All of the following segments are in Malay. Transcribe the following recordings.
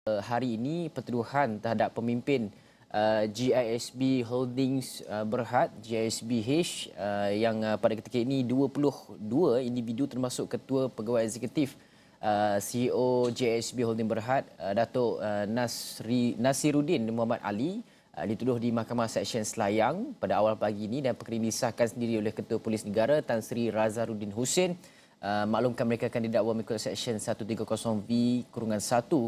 Hari ini pertuduhan terhadap pemimpin GISB Holdings Berhad GISBH yang pada ketika ini 22 individu termasuk Ketua Pegawai Eksekutif CEO GISB Holdings Berhad Datuk Nasiruddin Muhammad Ali dituduh di Mahkamah Seksyen Selayang pada awal pagi ini, dan perkara ini disahkan sendiri oleh Ketua Polis Negara Tan Sri Razaruddin Hussein. Maklumkan mereka akan didakwa mengikut Seksyen 130V-1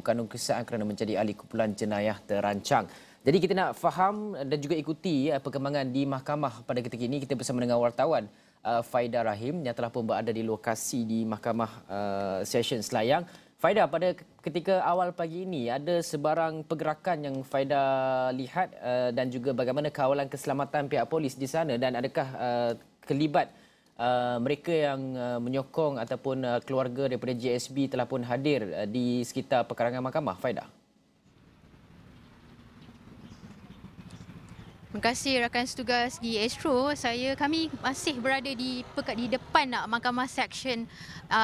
Kanun Keseksaan kerana menjadi ahli kumpulan jenayah terancang. Jadi kita nak faham dan juga ikuti perkembangan di mahkamah pada ketika ini. Kita bersama dengan wartawan Faida Rahim yang telah pun berada di lokasi di Mahkamah Seksyen Selayang. Faida, pada ketika awal pagi ini ada sebarang pergerakan yang Faida lihat dan juga bagaimana kawalan keselamatan pihak polis di sana, dan adakah kelibat mereka yang menyokong ataupun keluarga daripada GISB telah pun hadir di sekitar perkarangan mahkamah, Faida? Terima kasih rakan setugas di Astro. Kami masih berada di depan Mahkamah Seksyen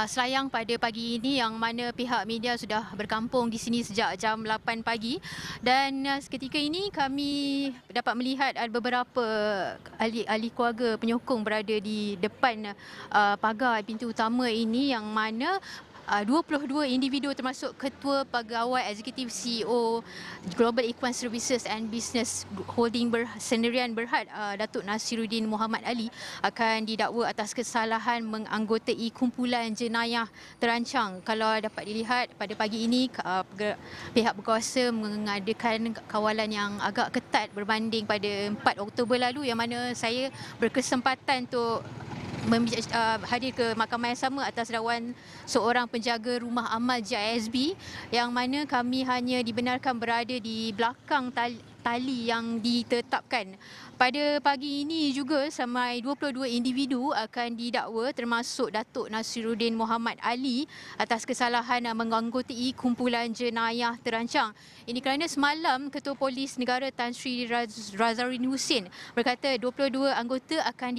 Selayang pada pagi ini, yang mana pihak media sudah berkampung di sini sejak jam 8 pagi, dan seketika ini kami dapat melihat ada beberapa ahli keluarga penyokong berada di depan pagar pintu utama ini, yang mana 22 individu termasuk Ketua Pegawai Eksekutif CEO Global Equine Services and Business Holding Sendirian Berhad Datuk Nasiruddin Muhammad Ali akan didakwa atas kesalahan menganggotai kumpulan jenayah terancang. Kalau dapat dilihat pada pagi ini, pihak berkuasa mengadakan kawalan yang agak ketat berbanding pada 4 Oktober lalu, yang mana saya berkesempatan untuk hadir ke mahkamah yang sama atas dakwaan seorang penjaga rumah amal GISB, yang mana kami hanya dibenarkan berada di belakang tali yang ditetapkan. Pada pagi ini juga sampai 22 individu akan didakwa, termasuk Datuk Nasiruddin Muhammad Ali atas kesalahan menganggotai kumpulan jenayah terancang. Ini kerana semalam Ketua Polis Negara Tan Sri Razaruddin Hussein berkata 22 anggota akan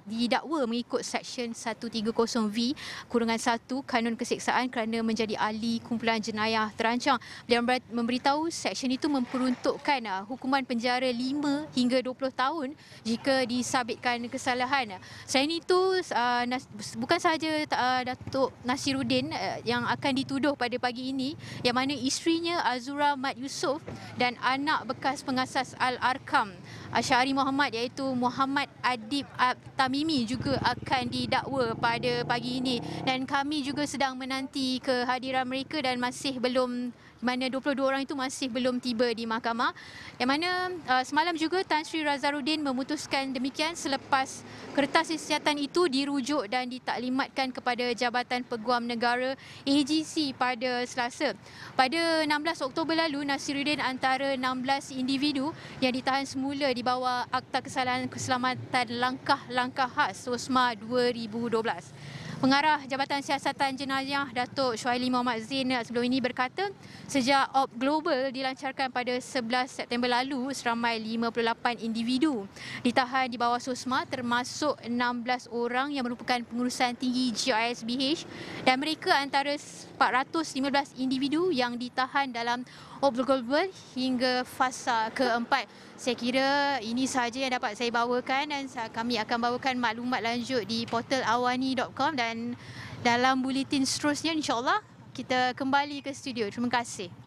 didakwa mengikut Seksyen 130V-1 Kanun Keseksaan kerana menjadi ahli kumpulan jenayah terancang. Beliau memberitahu seksyen itu memperuntukkan hukuman penjara 5 hingga 20 tahun jika disabitkan kesalahan. Selain itu, bukan sahaja Datuk Nasiruddin yang akan dituduh pada pagi ini, yang mana isterinya Azura Mat Yusof dan anak bekas pengasas Al-Arkam Asy'ari Muhammad iaitu Muhammad Adib Tamimi juga akan didakwa pada pagi ini, dan kami juga sedang menanti kehadiran mereka, dan masih belum, mana 22 orang itu masih belum tiba di mahkamah. Yang mana semalam juga Tan Sri Razaruddin memutuskan demikian selepas kertas siasatan itu dirujuk dan ditaklimatkan kepada Jabatan Peguam Negara AGC pada Selasa. Pada 16 Oktober lalu, Nasiruddin antara 16 individu yang ditahan semula di bawah Akta Kesalahan Keselamatan Langkah-Langkah Khas SOSMA 2012. Pengarah Jabatan Siasatan Jenayah Datuk Syuaili Muhammad Zain sebelum ini berkata, sejak Op Global dilancarkan pada 11 September lalu, seramai 58 individu ditahan di bawah SOSMA, termasuk 16 orang yang merupakan pengurusan tinggi GISBH, dan mereka antara 415 individu yang ditahan dalam Op Global hingga fasa keempat. Saya kira ini sahaja yang dapat saya bawakan, dan kami akan bawakan maklumat lanjut di portal awani.com, dan dalam buletin seterusnya insya-Allah kita kembali ke studio. Terima kasih.